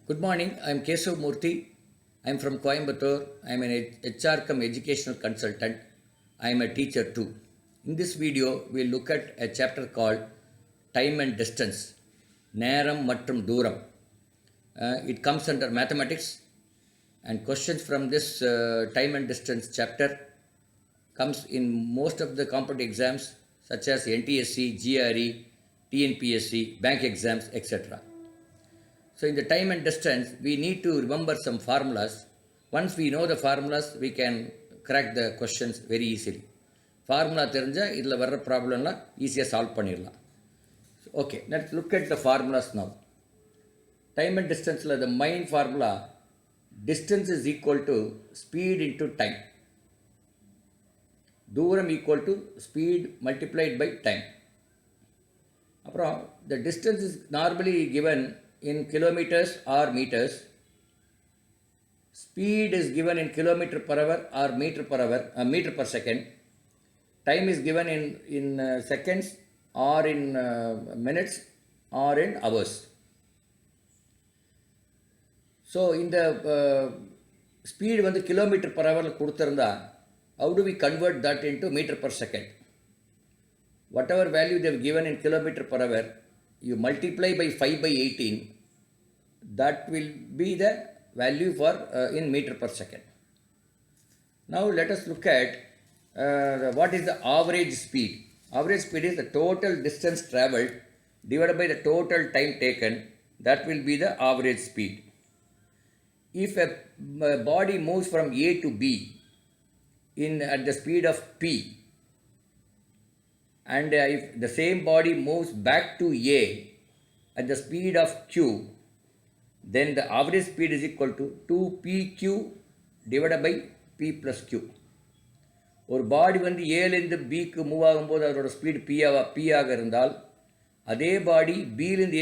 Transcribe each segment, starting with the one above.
Good morning. I am Kesav Murthy. I am from Coimbatore. I am an HR cum educational consultant. I am a teacher too. In this video, we will look at a chapter called Time and Distance. Neram மற்றும் தூரம். It comes under mathematics, and questions from this time and distance chapter comes in most of the competitive exams such as NTSC, GRE, TNPSC, bank exams, etc. So in the time and distance, we need to remember some formulas. Once we know the formulas, we can crack the questions very easily. Formula தெரிஞ்சா இதில் வர்ற ப்ராப்ளம்லாம் ஈஸியாக solve பண்ணிடலாம். Okay, let's look at the formulas now. Time and distance, the main formula, distance is equal to speed into time. தூரம் equal to speed multiplied by time. அப்புறம் the distance is normally given in kilometers or meters. Speed is given in kilometer per hour or meter per hour, meter per second. Time is given in seconds or in minutes or in hours. So in the speed வந்து kilometer per hour கொடுத்திருந்தா, how do we convert that into meter per second? Whatever value they have given in kilometer per hour, you multiply by 5 by 18, that will be the value for in meter per second. Now let us look at what is the average speed. Average speed is the total distance travelled divided by the total time taken. That will be the average speed. If a body moves from A to B at the speed of P, and if the same body moves back to A at the speed of Q, then the average speed is equal to 2pq divided by p plus q. ஒரு பாடி வந்து ஏலேருந்து பிக்கு move ஆகும்போது அதோட speed B ஆக இருந்தால், அதே பாடி பிலேருந்து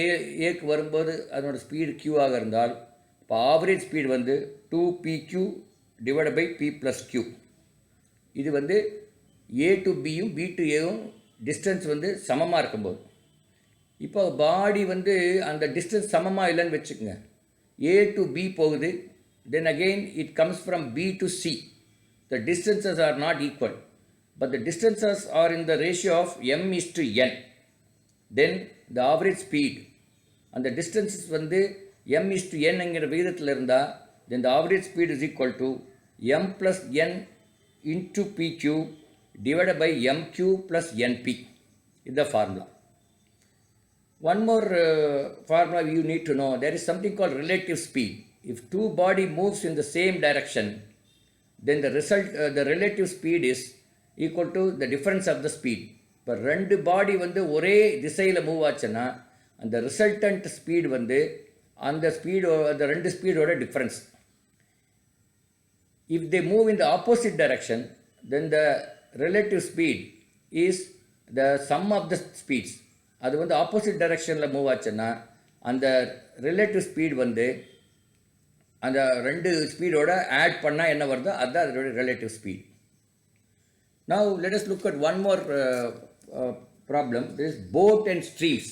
ஏக்கு வரும்போது அதோட ஸ்பீடு q ஆக இருந்தால், இப்போ ஆவரேஜ் ஸ்பீடு வந்து 2pq divide by p plus q. இது வந்து ஏ டு பியும் பி டு ஏவும் டிஸ்டன்ஸ் வந்து சமமாக இருக்கும்போது, இப்போ பாடி வந்து அந்த டிஸ்டன்ஸ் சமமாக இல்லைன்னு வச்சுக்கோங்க. ஏ டு பி போகுது, then again it comes from B to C. The distances are not equal, but the distances are in the ratio of M is to N. Then the average speed, அந்த distances வந்து M is to என்ங்கிற விகிதத்தில் இருந்தால், then the average speed is equal to M plus N into PQ divided by mq plus np is the formula. One more formula you need to know. There is something called relative speed. If two body moves in the same direction, then the relative speed is equal to the difference of the speed. இப்போ ரெண்டு பாடி வந்து ஒரே திசையில் move ஆச்சுன்னா அந்த resultant speed வந்து அந்த speed அந்த ரெண்டு ஸ்பீடோட difference. If they move in the opposite direction, then the relative speed is the sum of the speeds. அது வந்து ஆப்போசிட் டைரக்ஷனில் மூவ் ஆச்சுன்னா அந்த ரிலேட்டிவ் ஸ்பீட் வந்து அந்த ரெண்டு ஸ்பீடோட ஆட் பண்ணால் என்ன வருதோ அதுதான் அதோட relative speed. Now let us look at one more problem. This is boat and streams.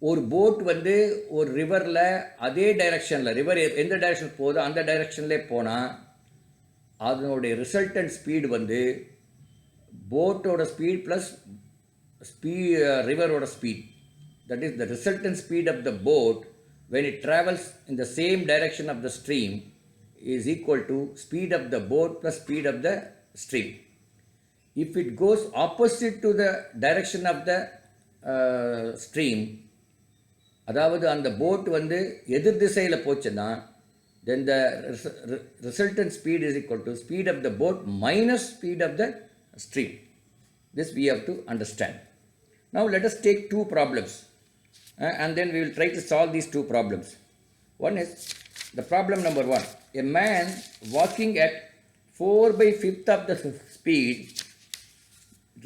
ஒரு போட் வந்து ஒரு ரிவரில் அதே டைரக்ஷனில், ரிவர் எந்த டைரக்ஷன் போதோ அந்த டைரக்ஷன்லேயே போனால் அதனுடைய ரிசல்டன்ட் ஸ்பீடு வந்து போட்டோட ஸ்பீட் ப்ளஸ் ரிவரோட speed. That is the resultant speed of the boat when it travels in the same direction of the stream is equal to speed of the boat plus speed of the stream. If it goes opposite to the direction of the stream, அதாவது அந்த boat வந்து எதிர் திசையில் போச்சுன்னா, then the resultant speed is equal to speed of the boat minus speed of the stream. This we have to understand. Now let us take two problems and then we will try to solve these two problems. One is the problem number 1. A man walking at 4 by 5th of the speed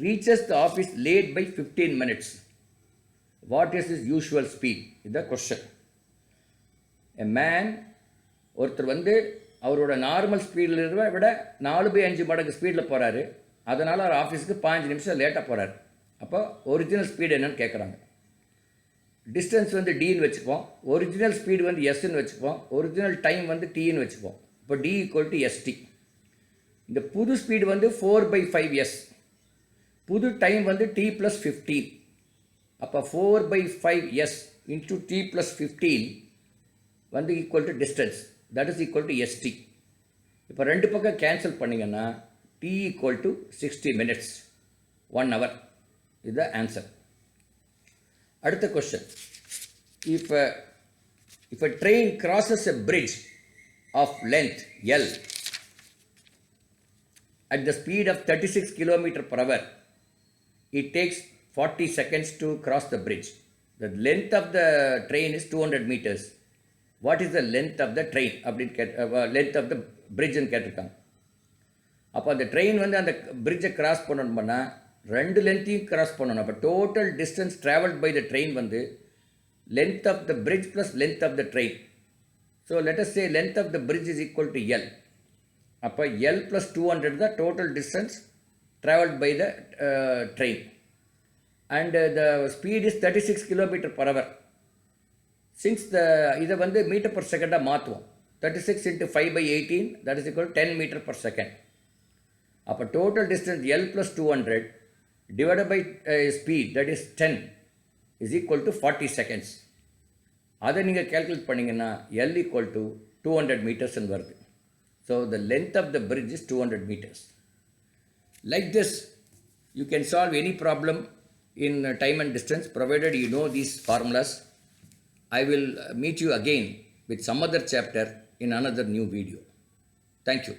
reaches the office late by 15 minutes. What is his usual speed? Is the question. A man, ஒருத்தர் வந்து அவரோட normal ஸ்பீடில் விட 4/5 மடங்கு ஸ்பீடில் போகிறாரு. அதனால் அவர் ஆஃபீஸுக்கு 5 நிமிஷம் லேட்டாக போகிறார். அப்போ ஒரிஜினல் ஸ்பீடு என்னன்னு கேட்குறாங்க. டிஸ்டன்ஸ் வந்து டின்னு வச்சுப்போம், ஒரிஜினல் ஸ்பீடு வந்து எஸ்ன்னு வச்சுப்போம், ஒரிஜினல் டைம் வந்து டின்னு வச்சுப்போம். இப்போ டி ஈக்குவல் டு எஸ்டி. இந்த புது ஸ்பீடு வந்து 4/5s, புது டைம் வந்து t + 15. அப்போ 4/5s இன்ட்டு t + 15 வந்து equal to distance, that is equal to ST. இப்போ ரெண்டு பக்கம் கேன்சல் பண்ணிங்கன்னா t equal to 60 minutes, 1 hour. இதுதான் ஆன்சர். அடுத்த question. If a train crosses a bridge of length L at the speed of 36 km/h, it takes 40 seconds to cross the bridge. The length of the train is 200 meters. What is the length of the train? Length of the bridge ன்னு கேட்டிருக்காங்க. அப்போ அந்த train வந்து அந்த பிரிட்ஜை cross பண்ணணும்னா ரெண்டு லென்த்தையும் cross பண்ணணும். அப்போ total distance travelled by the train வந்து length of the bridge plus length of the train. So let us say length of the bridge is equal to L. அப்போ L plus 200 தான் total distance travelled by the train. And the speed is 36 km/h. Since இதை வந்து metre per செகண்டாக மாற்றுவோம். 36 into 5/18, that is equal to 10 meter per second. அப்போ total distance L plus 200 divided by speed, that is 10, is equal to 40 seconds. அதை நீங்கள் calculate பண்ணிங்கன்னா L equal to 200 meters வருது. So the length of the bridge is 200 meters. Like this, you can solve any problem in time and distance provided you know these formulas. I will meet you again with some other chapter in another new video. Thank you.